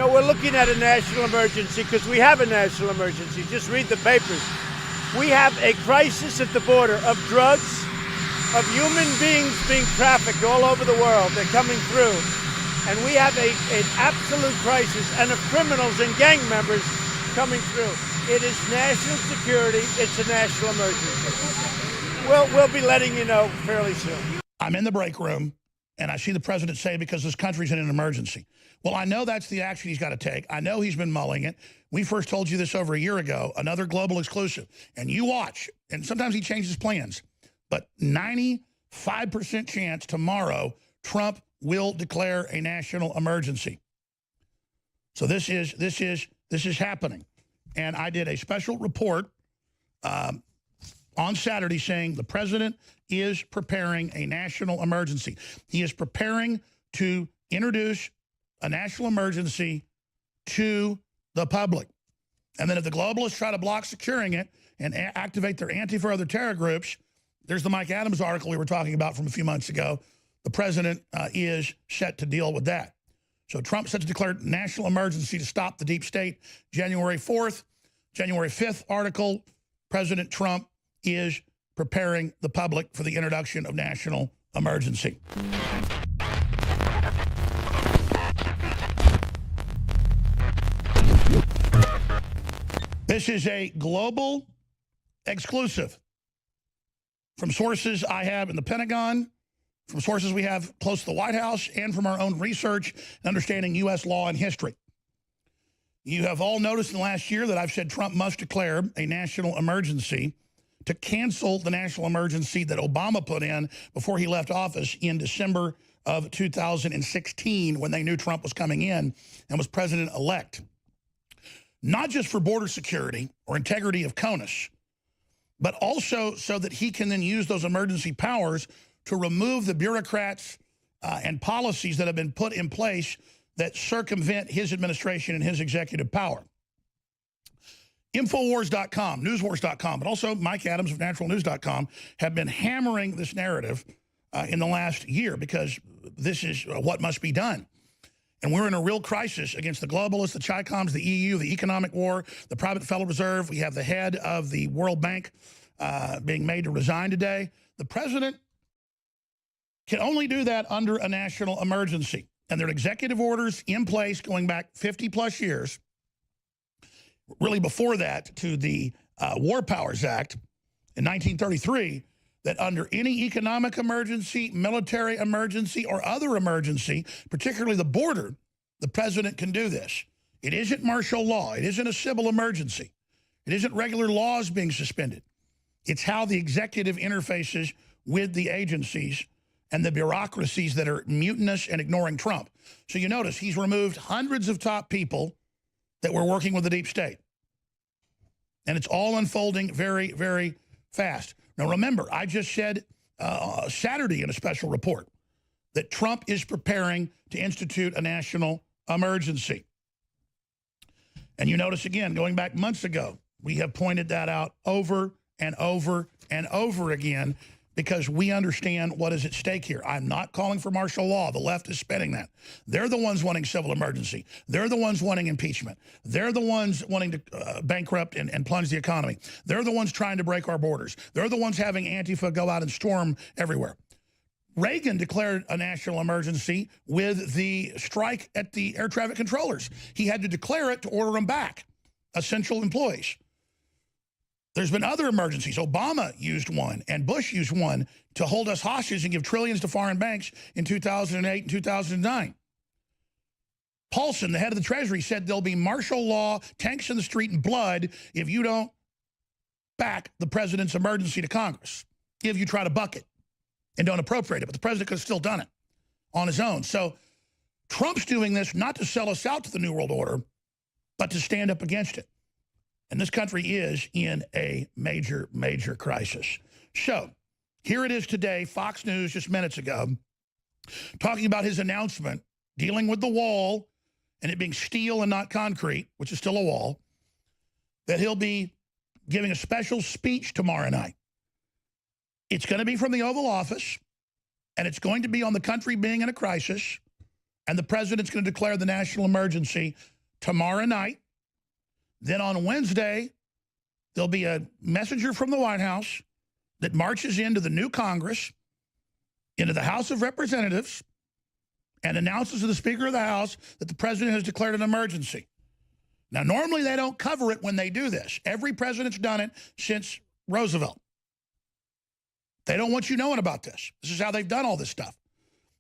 No, we're looking at a national emergency because we have a national emergency. Just read the papers. We have a crisis at the border of drugs, of human beings being trafficked all over the world. They're coming through. And we have an absolute crisis, and of criminals and gang members coming through. It is national security. It's a national emergency. We'll be letting you know fairly soon. I'm in the break room, and I see the president say, because this country's in an emergency. Well, I know that's the action he's got to take. I know he's been mulling it. We first told you this over a year ago, another global exclusive. And you watch, and sometimes he changes plans. But 95% chance tomorrow Trump will declare a national emergency. So this is happening. And I did a special report on Saturday saying the president is preparing a national emergency. He is preparing to introduce a national emergency to the public. And then if the globalists try to block securing it and activate their Antifa or other terror groups, there's the Mike Adams article we were talking about from a few months ago. The president is set to deal with that. So Trump set to declare national emergency to stop the deep state January 4th. January 5th article, President Trump is preparing the public for the introduction of national emergency. This is a global exclusive from sources I have in the Pentagon, from sources we have close to the White House, and from our own research and understanding U.S. law and history. You have all noticed in the last year that I've said Trump must declare a national emergency to cancel the national emergency that Obama put in before he left office in December of 2016 when they knew Trump was coming in and was president-elect. Not just for border security or integrity of CONUS, but also so that he can then use those emergency powers to remove the bureaucrats and policies that have been put in place that circumvent his administration and his executive power. Infowars.com, newswars.com, but also Mike Adams of naturalnews.com have been hammering this narrative in the last year because this is what must be done. And we're in a real crisis against the globalists, the Chi-Coms, the EU, the economic war, the private Federal Reserve. We have the head of the World Bank being made to resign today. The president can only do that under a national emergency. And there are executive orders in place going back 50-plus years, really before that, to the War Powers Act in 1933, that under any economic emergency, military emergency, or other emergency, particularly the border, the president can do this. It isn't martial law. It isn't a civil emergency. It isn't regular laws being suspended. It's how the executive interfaces with the agencies and the bureaucracies that are mutinous and ignoring Trump. So you notice he's removed hundreds of top people that were working with the deep state. And it's all unfolding very, very fast. Now, remember, I just said Saturday in a special report that Trump is preparing to institute a national emergency. And you notice, again, going back months ago, we have pointed that out over and over and over again because we understand what is at stake here. I'm not calling for martial law. The left is spinning that. They're the ones wanting civil emergency. They're the ones wanting impeachment. They're the ones wanting to bankrupt and plunge the economy. They're the ones trying to break our borders. They're the ones having Antifa go out and storm everywhere. Reagan declared a national emergency with the strike at the air traffic controllers. He had to declare it to order them back, essential employees. There's been other emergencies. Obama used one and Bush used one to hold us hostage and give trillions to foreign banks in 2008 and 2009. Paulson, the head of the Treasury, said there'll be martial law, tanks in the street, and blood if you don't back the president's emergency to Congress, if you try to buck it and don't appropriate it. But the president could have still done it on his own. So Trump's doing this not to sell us out to the New World Order, but to stand up against it. And this country is in a major, major crisis. So here it is today, Fox News just minutes ago, talking about his announcement, dealing with the wall and it being steel and not concrete, which is still a wall, that he'll be giving a special speech tomorrow night. It's going to be from the Oval Office, and it's going to be on the country being in a crisis And the president's going to declare the national emergency tomorrow night. Then on Wednesday, there'll be a messenger from the White House that marches into the new Congress, into the House of Representatives, and announces to the Speaker of the House that the president has declared an emergency. Now, normally they don't cover it when they do this. Every president's done it since Roosevelt. They don't want you knowing about this. This is how they've done all this stuff.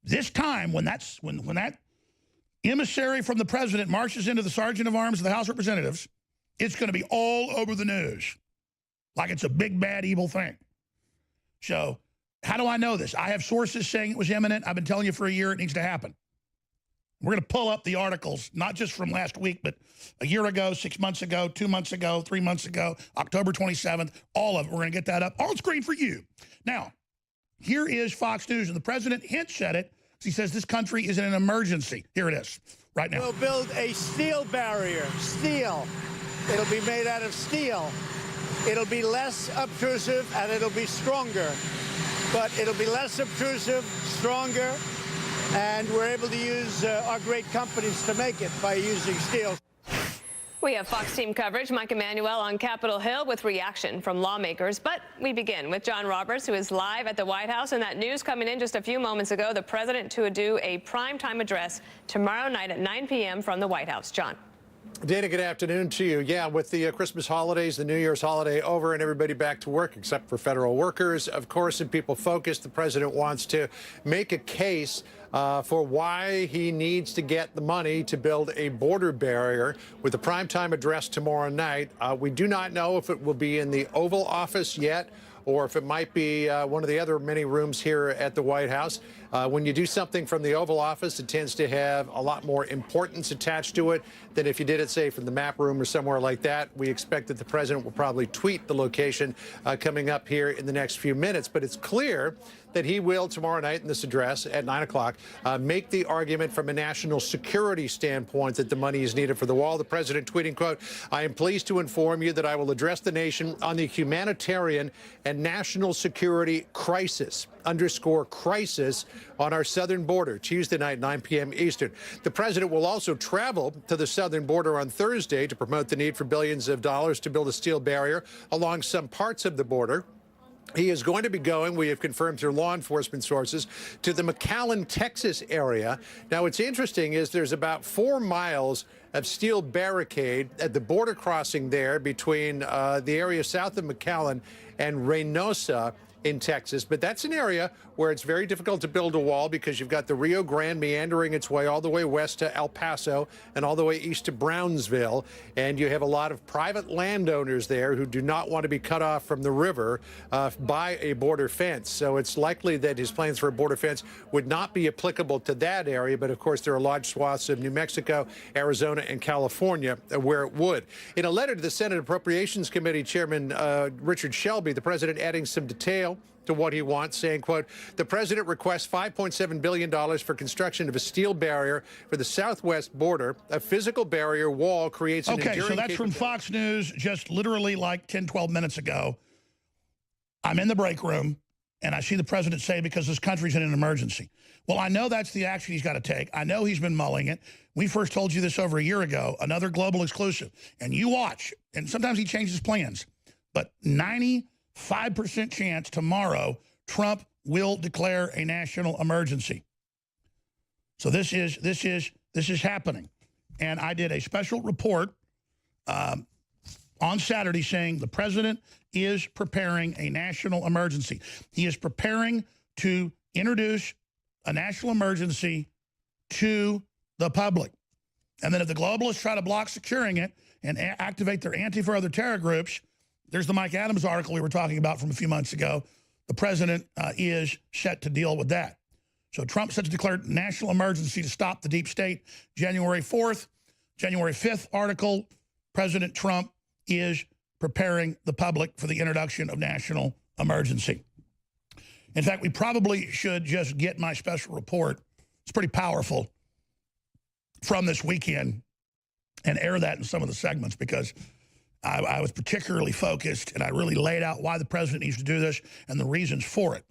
This time, when that emissary from the president marches into the Sergeant of Arms of the House of Representatives, it's going to be all over the news, like it's a big, bad, evil thing. So how do I know this? I have sources saying it was imminent. I've been telling you for a year it needs to happen. We're going to pull up the articles, not just from last week, but a year ago, 6 months ago, 2 months ago, 3 months ago, October 27th, all of it. We're going to get that up on screen for you. Now, here is Fox News, and the president hints at it. He says this country is in an emergency. Here it is, right now. We'll build a steel barrier, steel. It'll be made out of steel. It'll be less obtrusive, and it'll be stronger. But it'll be less obtrusive, stronger, and we're able to use our great companies to make it by using steel. We have Fox team coverage. Mike Emanuel on Capitol Hill with reaction from lawmakers. But we begin with John Roberts, who is live at the White House. And that news coming in just a few moments ago, the president to do a primetime address tomorrow night at 9 p.m. from the White House. John. Dana, good afternoon to you. Yeah, with the Christmas holidays, the New Year's holiday over, and everybody back to work except for federal workers, of course, and people focused, the president wants to make a case for why he needs to get the money to build a border barrier with a primetime address tomorrow night. We do not know if it will be in the Oval Office yet, or if it might be one of the other many rooms here at the White House. When you do something from the Oval Office, it tends to have a lot more importance attached to it than if you did it, say, from the map room or somewhere like that. We expect that the president will probably tweet the location coming up here in the next few minutes. But it's clear that he will, tomorrow night in this address at 9 o'clock, make the argument from a national security standpoint that the money is needed for the wall. The president tweeting, quote, "I am pleased to inform you that I will address the nation on the humanitarian and national security crisis, underscore crisis, on our southern border, Tuesday night, 9 p.m. Eastern." The president will also travel to the southern border on Thursday to promote the need for billions of dollars to build a steel barrier along some parts of the border. He is going to be going, we have confirmed through law enforcement sources, to the McAllen, Texas area. Now, what's interesting is there's about 4 miles of steel barricade at the border crossing there between the area south of McAllen and Reynosa in Texas. But that's an area where it's very difficult to build a wall because you've got the Rio Grande meandering its way all the way west to El Paso and all the way east to Brownsville. And you have a lot of private landowners there who do not want to be cut off from the river by a border fence. So it's likely that his plans for a border fence would not be applicable to that area. But of course, there are large swaths of New Mexico, Arizona, and California where it would. In a letter to the Senate Appropriations Committee Chairman Richard Shelby, the president adding some detail to what he wants, saying, quote, "The president requests $5.7 billion for construction of a steel barrier for the southwest border. A physical barrier wall creates an enduring so that's from Fox News just literally like 10, 12 minutes ago. I'm in the break room, and I see the president say, because this country's in an emergency. Well, I know that's the action he's got to take. I know he's been mulling it. We first told you this over a year ago, another global exclusive. And you watch, and sometimes he changes plans, but 95% chance tomorrow Trump will declare a national emergency. So this is happening. And I did a special report on Saturday saying the president is preparing a national emergency. He is preparing to introduce a national emergency to the public. And then if the globalists try to block securing it and activate their Antifa or other terror groups, there's the Mike Adams article we were talking about from a few months ago. The president is set to deal with that. So Trump set to declare national emergency to stop the deep state January 4th. January 5th article, President Trump is preparing the public for the introduction of national emergency. In fact, we probably should just get my special report. It's pretty powerful from this weekend and air that in some of the segments because I was particularly focused and I really laid out why the president needs to do this and the reasons for it.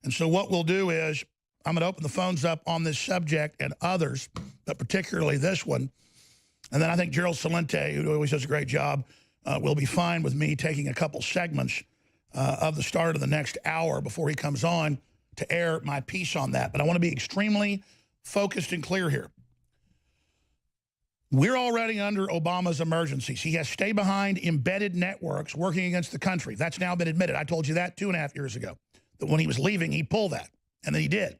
And so what we'll do is I'm going to open the phones up on this subject and others, but particularly this one. And then I think Gerald Celente, who always does a great job, will be fine with me taking a couple segments of the start of the next hour before he comes on to air my piece on that. But I want to be extremely focused and clear here. We're already under Obama's emergencies. He has stay-behind embedded networks working against the country. That's now been admitted. I told you that 2.5 years ago. That when he was leaving, he pulled that. And then he did.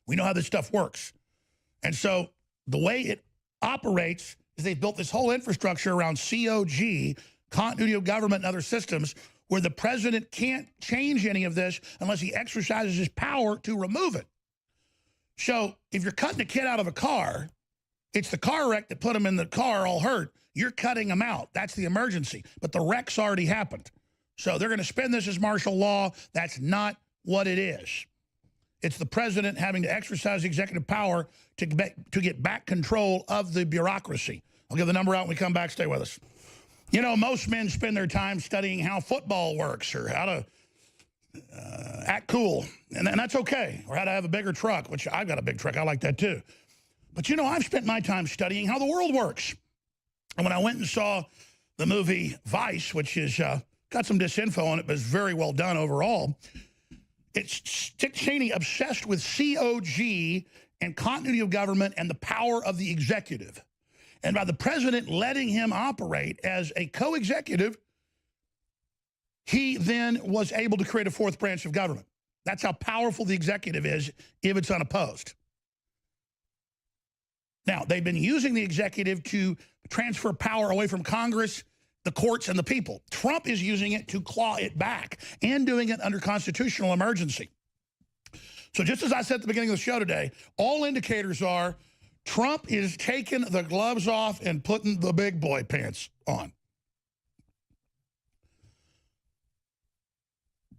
We know how this stuff works. And so the way it operates is they've built this whole infrastructure around COG, continuity of government and other systems, where the president can't change any of this unless he exercises his power to remove it. So if you're cutting a kid out of a car, it's the car wreck that put him in the car all hurt. You're cutting him out. That's the emergency. But the wreck's already happened. So they're going to spin this as martial law. That's not what it is. It's the president having to exercise executive power to get back control of the bureaucracy. I'll give the number out when we come back. Stay with us. You know, most men spend their time studying how football works or how to act cool. And that's okay. Or how to have a bigger truck, which I've got a big truck. I like that too. But, you know, I've spent my time studying how the world works. And when I went and saw the movie Vice, which is got some disinfo on it, but it's very well done overall, it's Dick Cheney obsessed with COG and continuity of government and the power of the executive. And by the president letting him operate as a co-executive, he then was able to create a fourth branch of government. That's how powerful the executive is if it's unopposed. Now, they've been using the executive to transfer power away from Congress, the courts, and the people. Trump is using it to claw it back and doing it under constitutional emergency. So just as I said at the beginning of the show today, all indicators are Trump is taking the gloves off and putting the big boy pants on.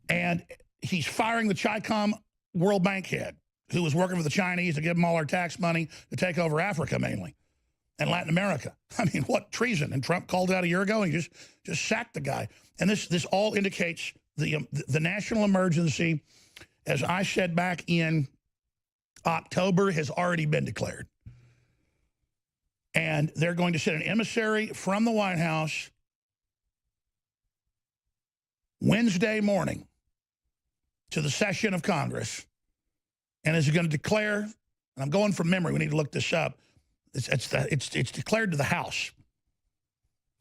And he's firing the Chi-Com World Bank head, who was working for the Chinese to give them all our tax money to take over Africa mainly and Latin America. I mean, what treason? And Trump called it out a year ago and he just sacked the guy. And this all indicates the national emergency, as I said back in October, has already been declared. And they're going to send an emissary from the White House Wednesday morning to the session of Congress, and is going to declare, and I'm going from memory, we need to look this up, it's declared to the House.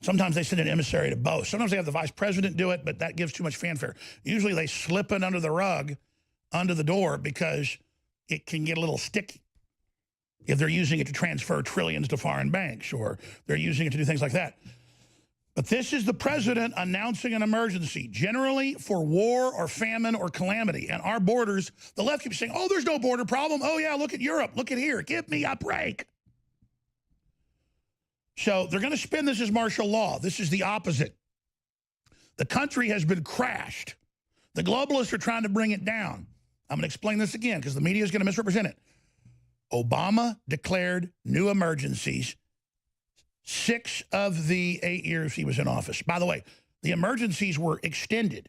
Sometimes they send an emissary to both. Sometimes they have the vice president do it, but that gives too much fanfare. Usually they slip it under the rug, under the door, because it can get a little sticky if they're using it to transfer trillions to foreign banks, or they're using it to do things like that. But this is the president announcing an emergency, generally for war or famine or calamity. And our borders, the left keeps saying, oh, there's no border problem. Oh, yeah, look at Europe. Look at here. Give me a break. So they're going to spin this as martial law. This is the opposite. The country has been crashed. The globalists are trying to bring it down. I'm going to explain this again because the media is going to misrepresent it. Obama declared new emergencies 6 of the 8 years he was in office. By the way, the emergencies were extended.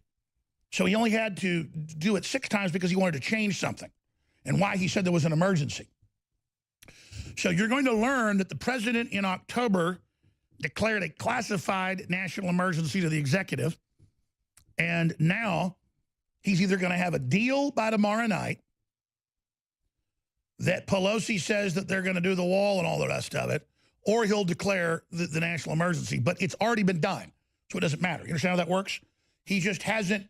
So he only had to do it 6 times because he wanted to change something and why he said there was an emergency. So you're going to learn that the president in October declared a classified national emergency to the executive. And now he's either going to have a deal by tomorrow night that Pelosi says that they're going to do the wall and all the rest of it, or he'll declare the national emergency. But it's already been done, so it doesn't matter. You understand how that works? He just hasn't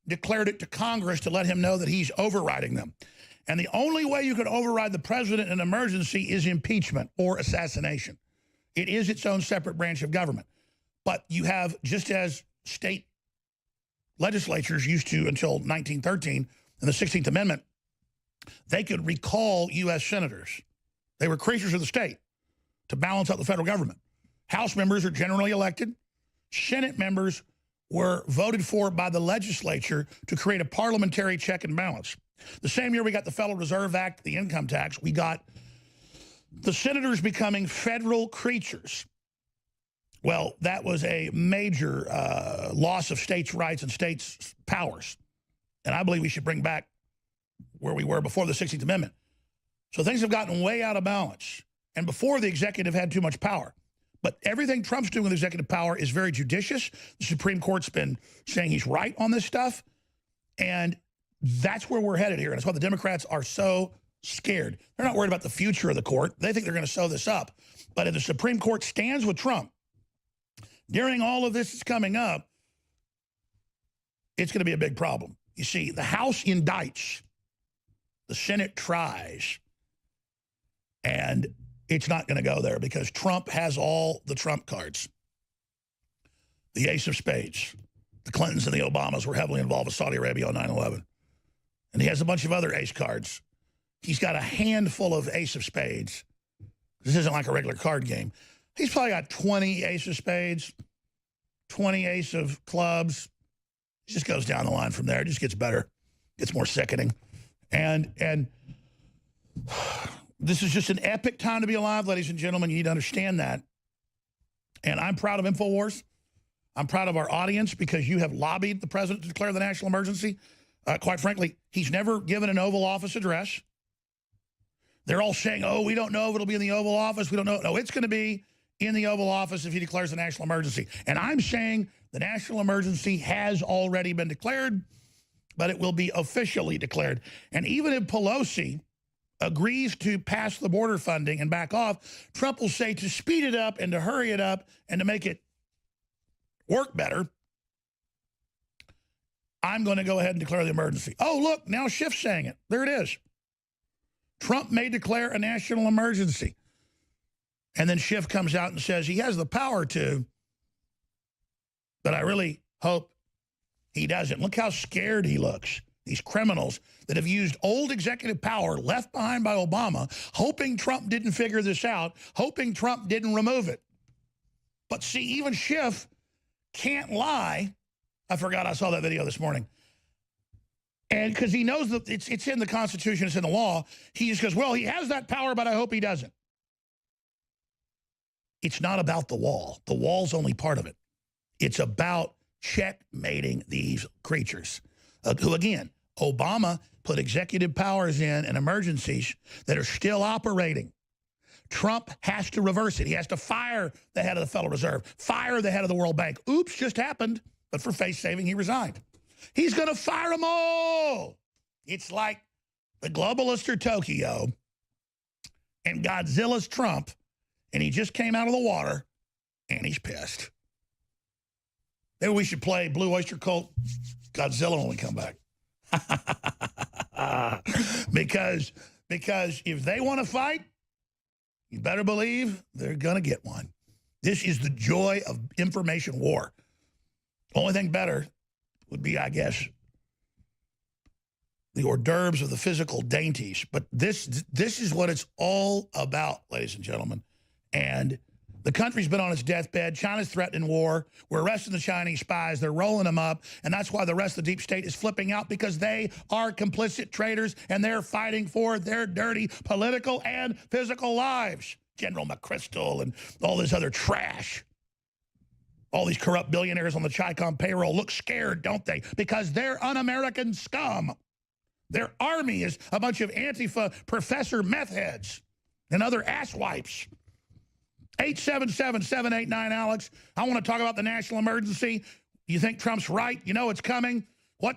declared it to Congress to let him know that he's overriding them. And the only way you can override the president in an emergency is impeachment or assassination. It is its own separate branch of government. But you have, just as state legislatures used to until 1913 and the 16th Amendment, they could recall U.S. senators. They were creatures of the state to balance out the federal government. House members are generally elected. Senate members were voted for by the legislature to create a parliamentary check and balance. The same year we got the Federal Reserve Act, the income tax, we got the senators becoming federal creatures. Well, that was a major loss of states' rights and states' powers. And I believe we should bring back where we were before the 16th Amendment. So things have gotten way out of balance. And before, the executive had too much power. But everything Trump's doing with executive power is very judicious. The Supreme Court's been saying he's right on this stuff. And that's where we're headed here. And that's why the Democrats are so scared. They're not worried about the future of the court. They think they're going to sew this up. But if the Supreme Court stands with Trump during all of this is coming up, it's going to be a big problem. You see, the House indicts, the Senate tries, and it's not going to go there because Trump has all the Trump cards. The ace of spades. The Clintons and the Obamas were heavily involved with Saudi Arabia on 9/11. And he has a bunch of other ace cards. He's got a handful of ace of spades. This isn't like a regular card game. He's probably got 20 ace of spades, 20 ace of clubs. It just goes down the line from there. It just gets better. Gets more sickening. And this is just an epic time to be alive, ladies and gentlemen. You need to understand that. And I'm proud of InfoWars. I'm proud of our audience because you have lobbied the president to declare the national emergency. Quite frankly, he's never given an Oval Office address. They're all saying, oh, we don't know if it'll be in the Oval Office. We don't know. No, it's going to be in the Oval Office if he declares the national emergency. And I'm saying the national emergency has already been declared, but it will be officially declared. And even if Pelosi agrees to pass the border funding and back off, Trump will say to speed it up and to hurry it up and to make it work better, I'm going to go ahead and declare the emergency. Oh, look, now Schiff's saying it. There it is. Trump may declare a national emergency. And then Schiff comes out and says he has the power to, but I really hope he doesn't. Look how scared he looks. These criminals that have used old executive power left behind by Obama, hoping Trump didn't figure this out, hoping Trump didn't remove it. But see, even Schiff can't lie. I forgot I saw that video this morning. And because he knows that it's in the Constitution, it's in the law, he just goes, well, he has that power, but I hope he doesn't. It's not about the wall. The wall's only part of it. It's about checkmating these creatures who, again, Obama put executive powers in and emergencies that are still operating. Trump has to reverse it. He has to fire the head of the Federal Reserve, fire the head of the World Bank. Oops, just happened. But for face saving, he resigned. He's going to fire them all. It's like the globalists are Tokyo and Godzilla's Trump, and he just came out of the water, and he's pissed. Maybe we should play Blue Oyster Cult Godzilla when we come back. because if they want to fight, you better believe they're going to get one. This is the joy of information war. Only thing better would be, I guess, the hors d'oeuvres of the physical dainties. But this is what it's all about, ladies and gentlemen. And the country's been on its deathbed. China's threatening war. We're arresting the Chinese spies. They're rolling them up. And that's why the rest of the deep state is flipping out, because they are complicit traitors and they're fighting for their dirty political and physical lives. General McChrystal and all this other trash. All these corrupt billionaires on the Chi-Com payroll look scared, don't they? Because they're un-American scum. Their army is a bunch of Antifa professor meth heads and other asswipes. 877-789-ALEX. I want to talk about the national emergency. You think Trump's right? You know it's coming.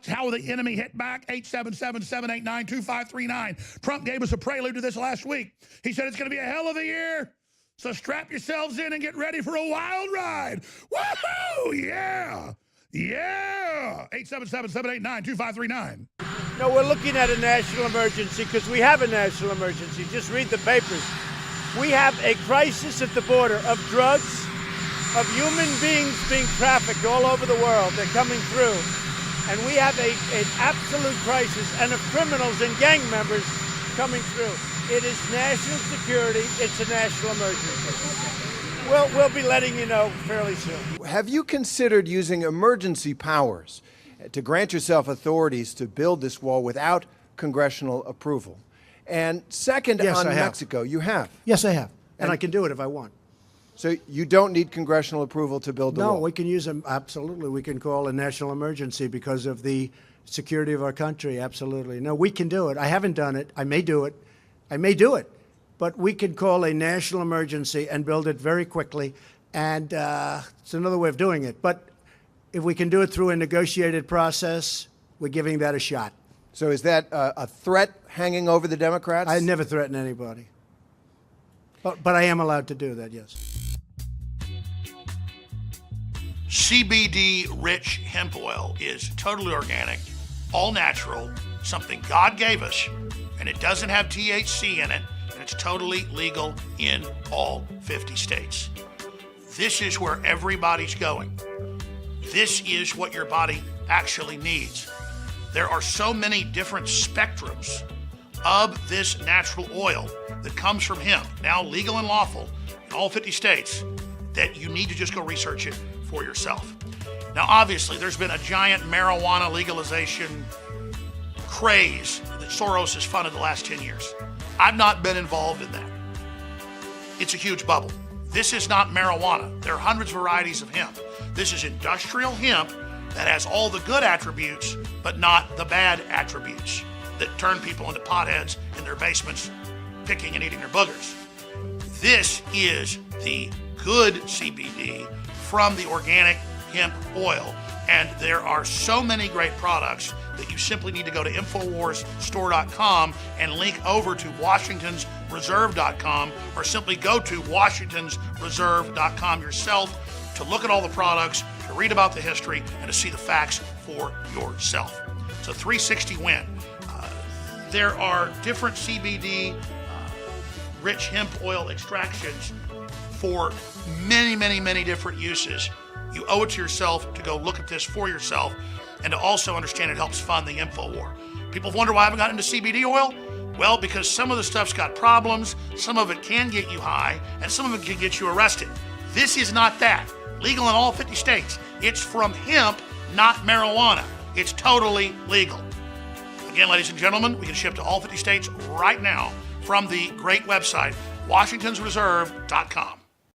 How will the enemy hit back? 877-789-2539. Trump gave us a prelude to this last week. He said it's going to be a hell of a year. So strap yourselves in and get ready for a wild ride. Woohoo! Yeah! Yeah! 877-789-2539. No, we're looking at a national emergency because we have a national emergency. Just read the papers. We have a crisis at the border of drugs, of human beings being trafficked all over the world. They're coming through. And we have an absolute crisis, and of criminals and gang members coming through. It is national security. It's a national emergency. We'll be letting you know fairly soon. Have you considered using emergency powers to grant yourself authorities to build this wall without congressional approval? And second, Yes, on I have. Mexico, you have. Yes, I have. And I And- can do it if I want. So you don't need congressional approval to build the No, wall? we can use them. Absolutely. We can call a national emergency because of the security of our country. Absolutely. No, we can do it. I haven't done it. I may do it. I may do it. But we can call a national emergency and build it very quickly. And it's another way of doing it. But if we can do it through a negotiated process, we're giving that a shot. So is that a threat hanging over the Democrats? I never threaten anybody. But I am allowed to do that, yes. CBD-rich hemp oil is totally organic, all natural, something God gave us, and it doesn't have THC in it, and it's totally legal in all 50 states. This is where everybody's going. This is what your body actually needs. There are so many different spectrums of this natural oil that comes from hemp, now legal and lawful in all 50 states, that you need to just go research it for yourself. Now, obviously, there's been a giant marijuana legalization craze that Soros has funded the last 10 years. I've not been involved in that. It's a huge bubble. This is not marijuana. There are hundreds of varieties of hemp. This is industrial hemp that has all the good attributes, but not the bad attributes that turn people into potheads in their basements, picking and eating their boogers. This is the good CBD from the organic hemp oil. And there are so many great products that you simply need to go to InfoWarsStore.com and link over to WashingtonsReserve.com, or simply go to WashingtonsReserve.com yourself to look at all the products, to read about the history, and to see the facts for yourself. It's a 360 win. There are different CBD rich hemp oil extractions for many, many, many different uses. You owe it to yourself to go look at this for yourself, and to also understand it helps fund the InfoWar. People wonder why I haven't gotten into CBD oil. Well, because some of the stuff's got problems, some of it can get you high, and some of it can get you arrested. This is not that. Legal in all 50 states. It's from hemp, not marijuana. It's totally legal. Again, ladies and gentlemen, we can ship to all 50 states right now from the great website, WashingtonsReserve.com.